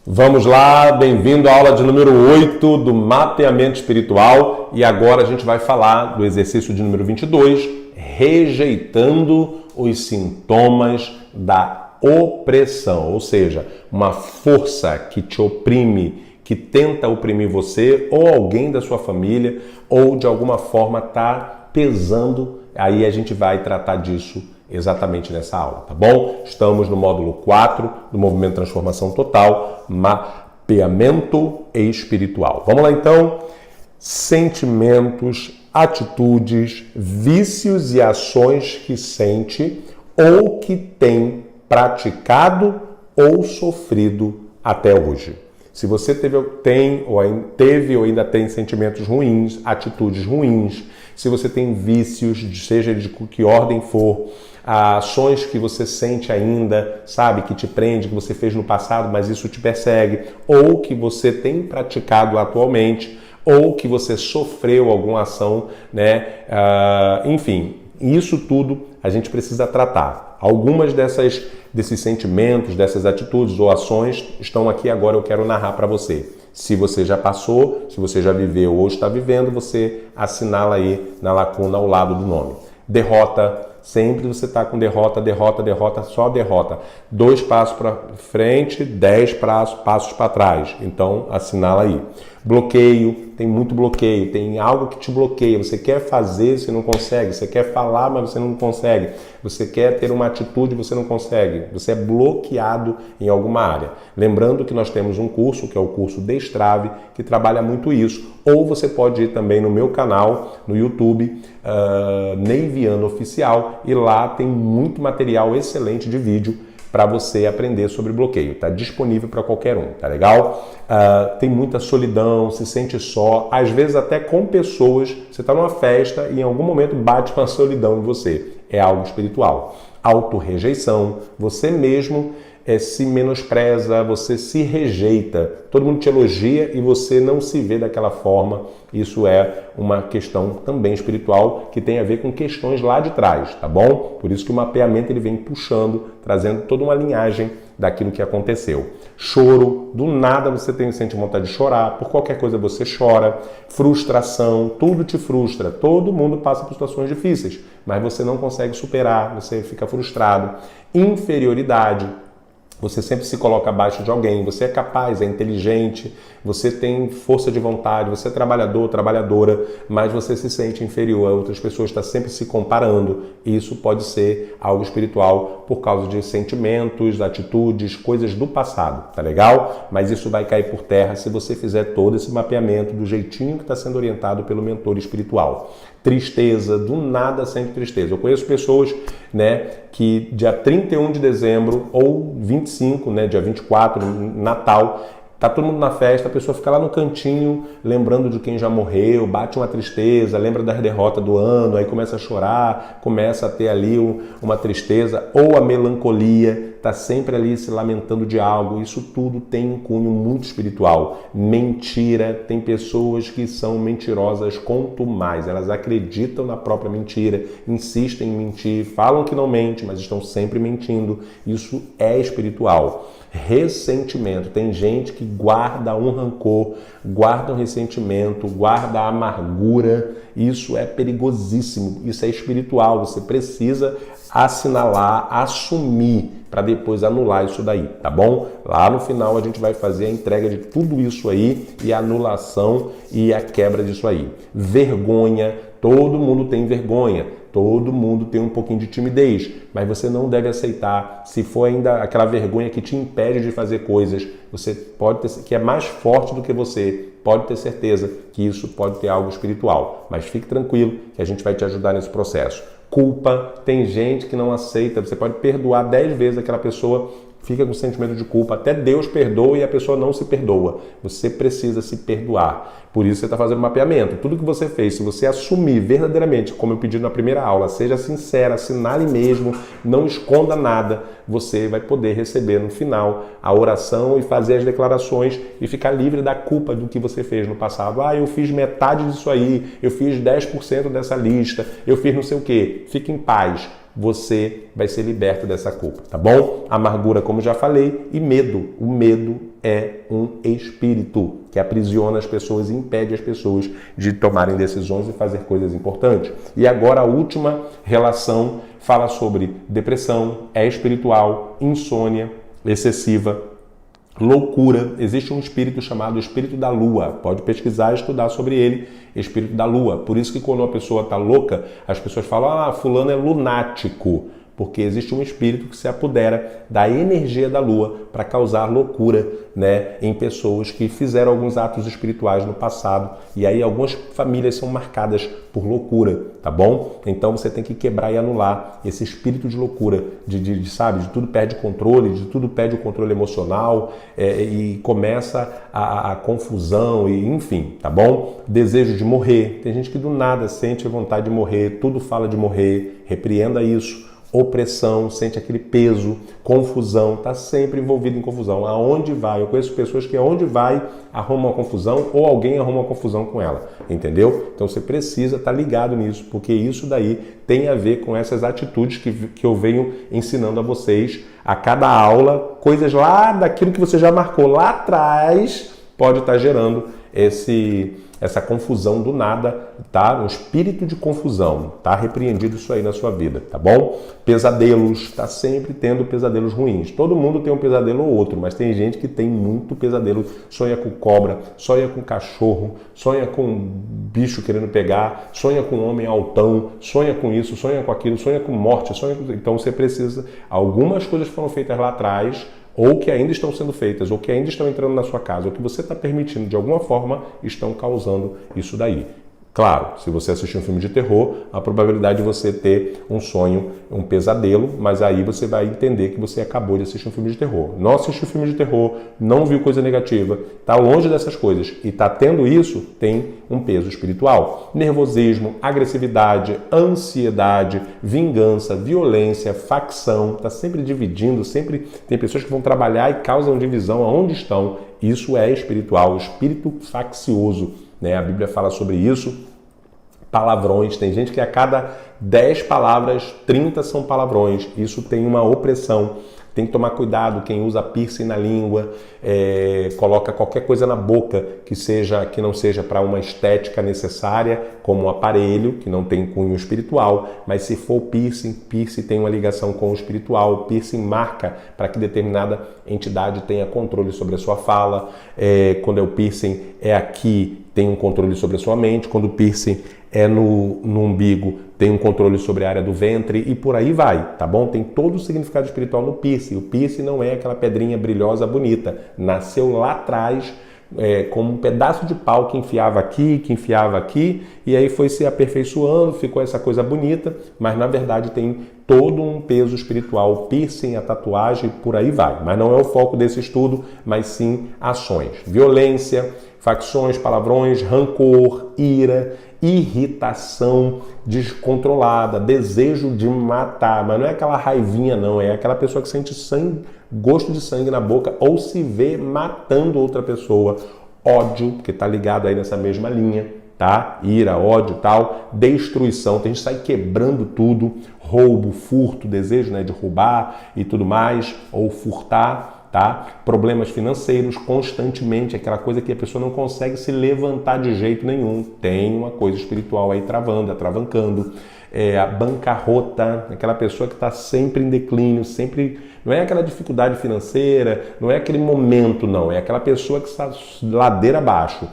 Vamos lá, bem-vindo à aula de número 8 do mapeamento espiritual e agora a gente vai falar do exercício de número 22, rejeitando os sintomas da opressão, ou seja, uma força que te oprime, que tenta oprimir você ou alguém da sua família ou de alguma forma está pesando, aí a gente vai tratar disso exatamente nessa aula, tá bom? Estamos no módulo 4 do Movimento Transformação Total, mapeamento espiritual. Vamos lá então? Sentimentos, atitudes, vícios e ações que sente ou que tem praticado ou sofrido até hoje. Se você teve ou ainda tem sentimentos ruins, atitudes ruins, se você tem vícios, seja de que ordem for, ações que você sente ainda, sabe, que te prende, que você fez no passado, mas isso te persegue, ou que você tem praticado atualmente, ou que você sofreu alguma ação, né? Enfim, isso tudo a gente precisa tratar. Algumas desses sentimentos, dessas atitudes ou ações estão aqui agora, eu quero narrar para você. Se você já passou, se você já viveu ou está vivendo, você assinala aí na lacuna ao lado do nome. Derrota. Sempre você está com derrota, só derrota. 2 passos para frente, 10 passos para trás. Então, assinala aí. Bloqueio, tem muito bloqueio, tem algo que te bloqueia. Você quer fazer, você não consegue. Você quer falar, mas você não consegue. Você quer ter uma atitude, você não consegue. Você é bloqueado em alguma área. Lembrando que nós temos um curso, que é o curso Destrave, que trabalha muito isso. Ou você pode ir também no meu canal, no YouTube, Neiviano Oficial, e lá tem muito material excelente de vídeo para você aprender sobre bloqueio. Está disponível para qualquer um, tá legal? Tem muita solidão, se sente só, às vezes até com pessoas. Você está numa festa e em algum momento bate uma solidão em você. É algo espiritual. Autorrejeição, você mesmo se menospreza, você se rejeita. Todo mundo te elogia e você não se vê daquela forma. Isso é uma questão também espiritual que tem a ver com questões lá de trás, tá bom? Por isso que o mapeamento ele vem puxando, trazendo toda uma linhagem daquilo que aconteceu. Choro, do nada você sente vontade de chorar, por qualquer coisa você chora. Frustração, tudo te frustra. Todo mundo passa por situações difíceis, mas você não consegue superar, você fica frustrado. Inferioridade. Você sempre se coloca abaixo de alguém, você é capaz, é inteligente, você tem força de vontade, você é trabalhador, trabalhadora, mas você se sente inferior a outras pessoas, está sempre se comparando. Isso pode ser algo espiritual por causa de sentimentos, atitudes, coisas do passado, tá legal? Mas isso vai cair por terra se você fizer todo esse mapeamento do jeitinho que está sendo orientado pelo mentor espiritual. Tristeza, do nada sempre tristeza. Eu conheço pessoas, né, que dia 31 de dezembro ou 25, né, dia 24, Natal, tá todo mundo na festa, a pessoa fica lá no cantinho, lembrando de quem já morreu, bate uma tristeza, lembra das derrotas do ano, aí começa a chorar, começa a ter ali uma tristeza, ou a melancolia, tá sempre ali se lamentando de algo. Isso tudo tem um cunho muito espiritual. Mentira, tem pessoas que são mentirosas quanto mais, elas acreditam na própria mentira, insistem em mentir, falam que não mente, mas estão sempre mentindo. Isso é espiritual. Ressentimento, tem gente que guarda um rancor, guarda um ressentimento, guarda a amargura. Isso é perigosíssimo, isso é espiritual. Você precisa assinalar, assumir para depois anular isso daí, tá bom? Lá no final a gente vai fazer a entrega de tudo isso aí e a anulação e a quebra disso aí. Vergonha, todo mundo tem vergonha. Todo mundo tem um pouquinho de timidez, mas você não deve aceitar. Se for ainda aquela vergonha que te impede de fazer coisas, você pode ter, que é mais forte do que você, pode ter certeza que isso pode ter algo espiritual. Mas fique tranquilo que a gente vai te ajudar nesse processo. Culpa, tem gente que não aceita. Você pode perdoar 10 vezes aquela pessoa, fica com sentimento de culpa, até Deus perdoa e a pessoa não se perdoa. Você precisa se perdoar. Por isso você está fazendo mapeamento. Tudo que você fez, se você assumir verdadeiramente, como eu pedi na primeira aula, seja sincera, assinale mesmo, não esconda nada, você vai poder receber no final a oração e fazer as declarações e ficar livre da culpa do que você fez no passado. Eu fiz metade disso aí, eu fiz 10% dessa lista, eu fiz não sei o quê. Fique em paz. Você vai ser liberto dessa culpa, tá bom? Amargura, como já falei, e medo. O medo é um espírito que aprisiona as pessoas e impede as pessoas de tomarem decisões e fazer coisas importantes. E agora a última relação fala sobre depressão, é espiritual, insônia excessiva, loucura. Existe um espírito chamado espírito da lua. Pode pesquisar e estudar sobre ele, espírito da lua. Por isso que quando uma pessoa está louca, as pessoas falam, fulano é lunático. Porque existe um espírito que se apodera da energia da lua para causar loucura, né, em pessoas que fizeram alguns atos espirituais no passado. E aí algumas famílias são marcadas por loucura, tá bom? Então você tem que quebrar e anular esse espírito de loucura, sabe, de tudo perde controle, de tudo perde o controle emocional, e começa a confusão, e enfim, tá bom? Desejo de morrer. Tem gente que do nada sente vontade de morrer, tudo fala de morrer, repreenda isso. Opressão, sente aquele peso, confusão, está sempre envolvido em confusão. Aonde vai? Eu conheço pessoas que aonde vai arrumam uma confusão ou alguém arruma uma confusão com ela, entendeu? Então você precisa estar ligado nisso, porque isso daí tem a ver com essas atitudes que eu venho ensinando a vocês a cada aula, coisas lá daquilo que você já marcou lá atrás, pode estar gerando essa confusão do nada, tá? Um espírito de confusão, tá? Repreendido isso aí na sua vida, tá bom? Pesadelos, tá sempre tendo pesadelos ruins. Todo mundo tem um pesadelo ou outro, mas tem gente que tem muito pesadelo. Sonha com cobra, sonha com cachorro, sonha com bicho querendo pegar, sonha com homem altão, sonha com isso, sonha com aquilo, sonha com morte, Então você precisa... Algumas coisas foram feitas lá atrás, ou que ainda estão sendo feitas, ou que ainda estão entrando na sua casa, ou que você está permitindo de alguma forma, estão causando isso daí. Claro, se você assistir um filme de terror, a probabilidade de você ter um sonho, um pesadelo, mas aí você vai entender que você acabou de assistir um filme de terror. Não assistiu filme de terror, não viu coisa negativa, está longe dessas coisas e está tendo isso, tem um peso espiritual. Nervosismo, agressividade, ansiedade, vingança, violência, facção, está sempre dividindo, sempre tem pessoas que vão trabalhar e causam divisão aonde estão. Isso é espiritual, espírito faccioso, né? A Bíblia fala sobre isso. Palavrões, tem gente que a cada 10 palavras, 30 são palavrões. Isso tem uma opressão. Tem que tomar cuidado quem usa piercing na língua, coloca qualquer coisa na boca que não seja para uma estética necessária, como um aparelho, que não tem cunho espiritual, mas se for piercing tem uma ligação com o espiritual, piercing marca para que determinada entidade tenha controle sobre a sua fala, quando o piercing é aqui, tem um controle sobre a sua mente, quando o piercing é no umbigo, tem um controle sobre a área do ventre e por aí vai, tá bom? Tem todo o significado espiritual no piercing. O piercing não é aquela pedrinha brilhosa, bonita. Nasceu lá atrás como um pedaço de pau que enfiava aqui, e aí foi se aperfeiçoando, ficou essa coisa bonita, mas na verdade tem todo um peso espiritual. O piercing, a tatuagem, por aí vai. Mas não é o foco desse estudo, mas sim ações. Violência, facções, palavrões, rancor, ira, irritação descontrolada, desejo de matar, mas não é aquela raivinha não, é aquela pessoa que sente sangue, gosto de sangue na boca ou se vê matando outra pessoa. Ódio, porque tá ligado aí nessa mesma linha, tá? Ira, ódio, tal, destruição, tem gente que sai quebrando tudo, roubo, furto, desejo, né, de roubar e tudo mais, ou furtar. Tá? Problemas financeiros constantemente, aquela coisa que a pessoa não consegue se levantar de jeito nenhum. Tem uma coisa espiritual aí atravancando. A bancarrota, aquela pessoa que está sempre em declínio, sempre... Não é aquela dificuldade financeira, não é aquele momento, não. É aquela pessoa que está ladeira abaixo.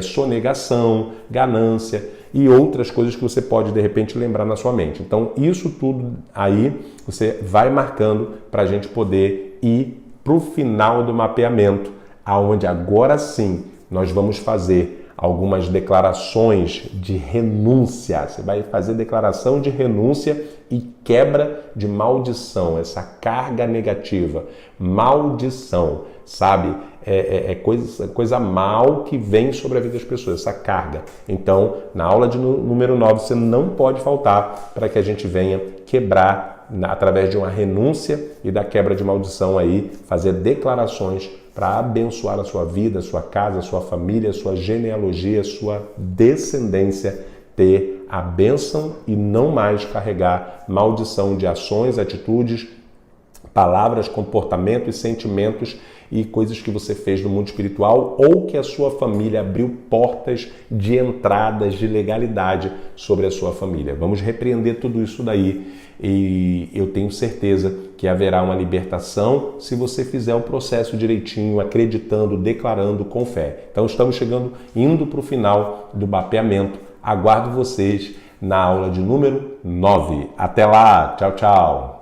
Sonegação, ganância e outras coisas que você pode, de repente, lembrar na sua mente. Então, isso tudo aí, você vai marcando para a gente poder ir para o final do mapeamento, aonde agora sim nós vamos fazer algumas declarações de renúncia. Você vai fazer declaração de renúncia e quebra de maldição, essa carga negativa. Maldição, sabe? Coisa mal que vem sobre a vida das pessoas, essa carga. Então, na aula de número 9, você não pode faltar para que a gente venha quebrar através de uma renúncia e da quebra de maldição aí, fazer declarações para abençoar a sua vida, a sua casa, a sua família, a sua genealogia, a sua descendência, ter a bênção e não mais carregar maldição de ações, atitudes, palavras, comportamento e sentimentos e coisas que você fez no mundo espiritual ou que a sua família abriu portas de entradas de legalidade sobre a sua família. Vamos repreender tudo isso daí e eu tenho certeza que haverá uma libertação se você fizer o processo direitinho, acreditando, declarando com fé. Então estamos indo para o final do mapeamento. Aguardo vocês na aula de número 9. Até lá! Tchau, tchau!